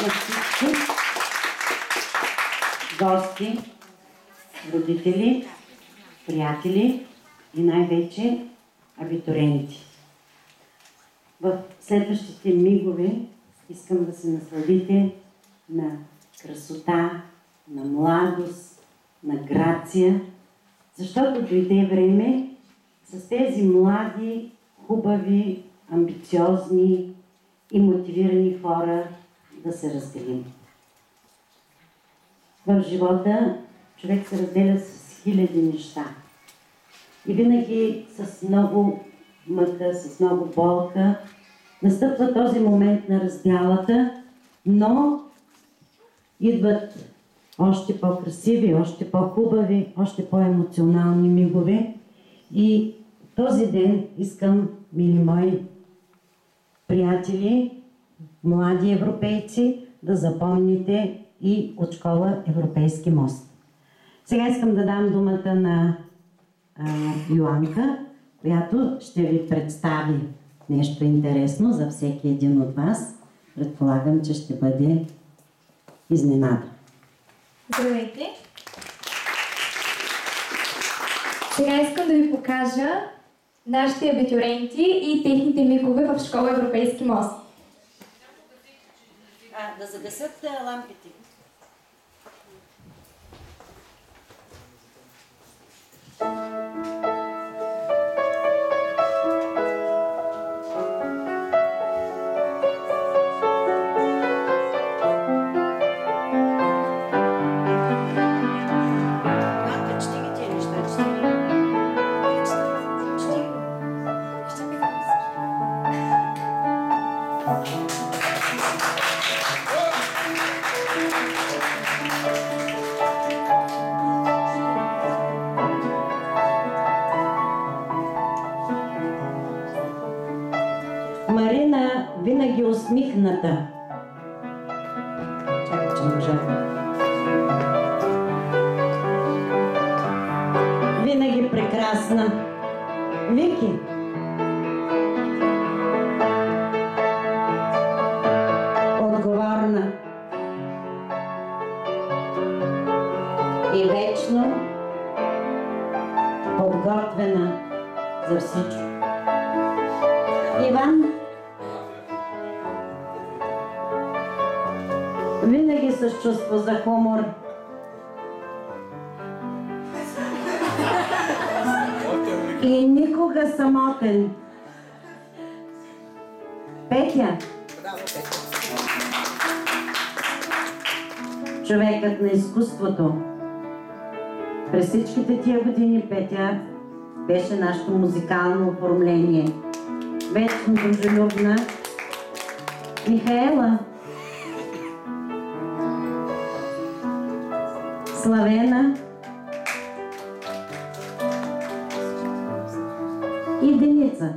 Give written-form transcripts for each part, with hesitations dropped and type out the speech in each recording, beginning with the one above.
на всички гости, родители, приятели и най-вече абитуриенти. В следващите мигове искам да се насладите на красота, на младост, на грация, защото дойде време с тези млади, хубави, амбициозни и мотивирани хора да се разделим. В живота човек се разделя с хиляди неща. И винаги с много мъка, с много болка настъпва този момент на раздялата, но идват още по-красиви, още по-хубави, още по-емоционални мигове. И този ден искам, мили мои приятели, млади европейци, да запомните и от школа Европейски мост. Сега искам да дам думата на Йоанка, която ще ви представи нещо интересно за всеки един от вас. Предполагам, че ще бъде изненада. Здравейте! Сега искам да ви покажа нашите абитуриенти и техните мигове в школа Европейски мост. Да загасят лампите. Марина винаги усмихната. Чакай, че можа. Винаги прекрасна. Вики. Отговорна. И вечно подготвена за всичко. Иван винаги с чувство за хумор. И никога самотен. Петя. Човекът на изкуството. През всичките тия години Петя беше нашето музикално оформление. Вечно дружелюбна. Михаела. Славена. И Деница.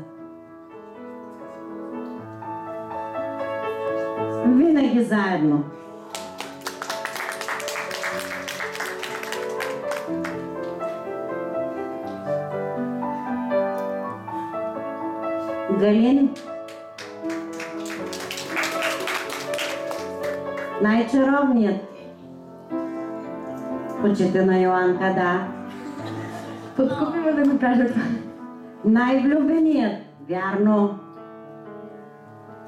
Винаги заедно. Галин. Най-чаровният. Очите на Йоанка, да. Подкупиме да го кажа това. Най-влюбеният, вярно.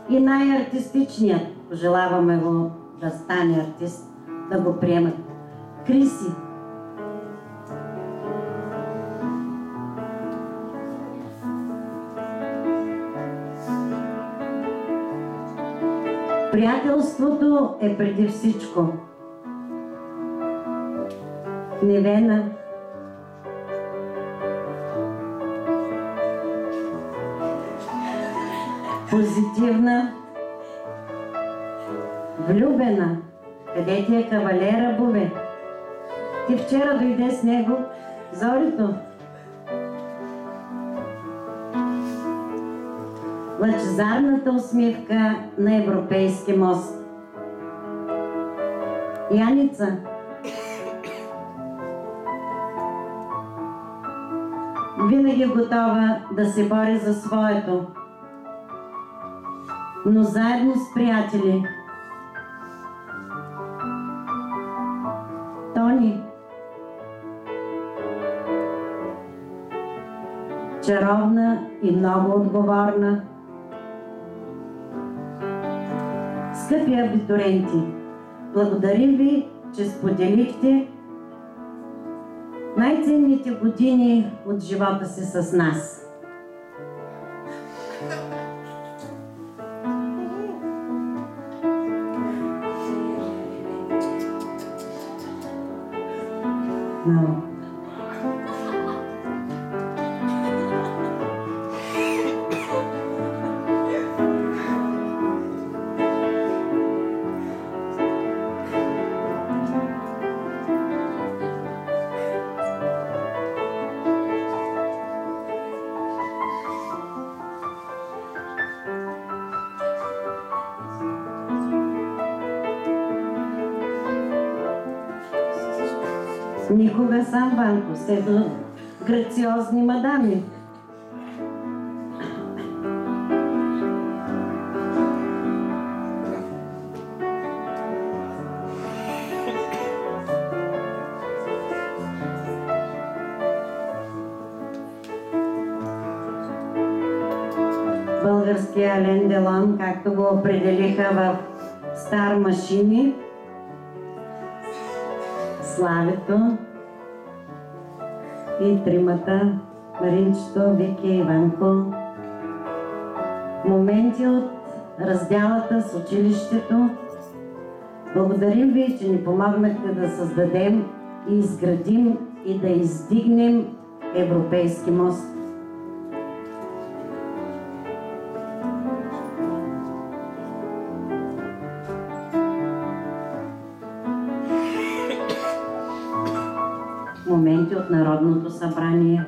И най-артистичният. Пожелаваме го да стане артист, да го приемат. Криси. Приятелството е преди всичко. Невена. Позитивна. Влюбена. Къде ти е кавалера, бубе? Ти вчера дойде с него, Зорито. Лъчезарната усмивка на Европейски мост. Яница. Винаги готова да се бори за своето, но заедно с приятели чаровна и много отговорна. Скъпи абитуриенти, благодарим ви, че споделихте най-ценните години от живота си с нас. Никога сам Ванко, седо грациозни мадами. Българския Ален Делон, както го определиха в Стар Машини, Славето и тримата, Маринчето, Вики и Иванко. Моменти от раздялата с училището. Благодарим ви, че ни помогнахте да създадем и изградим и да издигнем Европейски мост. Моменти от Народното събрание.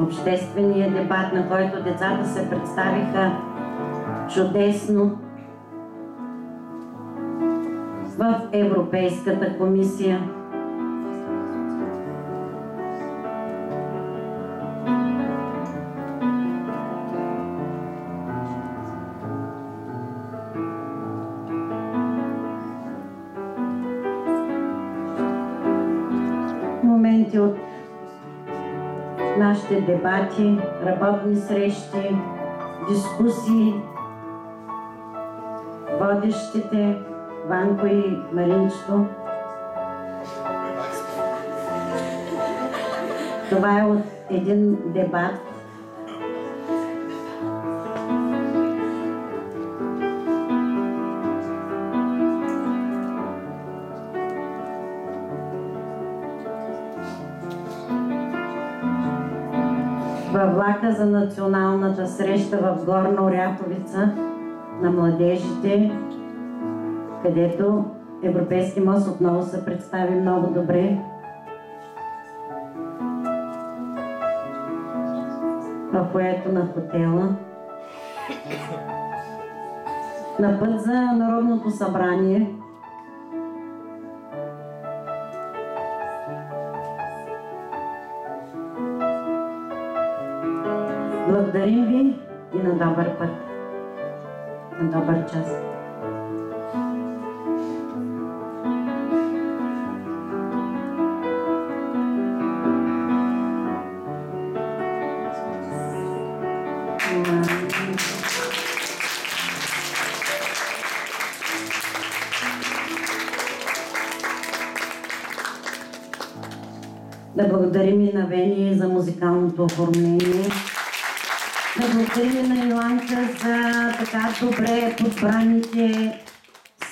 Обществения дебат, на който децата се представиха чудесно в Европейската комисия. Моменти от нашите дебати, работни срещи, дискусии, водещите Ванко и Маринчето. Това е от един дебат. Във влака за националната среща в Горна Оряховица на младежите, където Европейски мост отново се представи много добре. В фоайето на хотела. На път за Народното събрание. Благодарим ви и на добър път, на добър час. Да благодарим и на Вени за музикалното оформление. Да благодарим на Иланка за така добре подбраните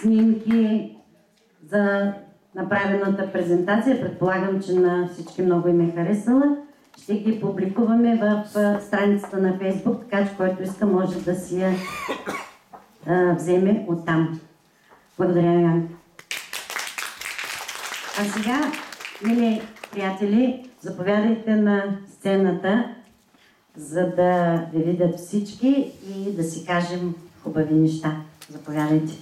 снимки, за направената презентация. Предполагам, че на всички много им е харесала. Ще ги публикуваме в страницата на Фейсбук, така че който иска може да си я вземе оттам. Благодаря, Янка. А сега, мили приятели, заповядайте на сцената, за да ви видят всички и да си кажем хубави неща. Заповядайте.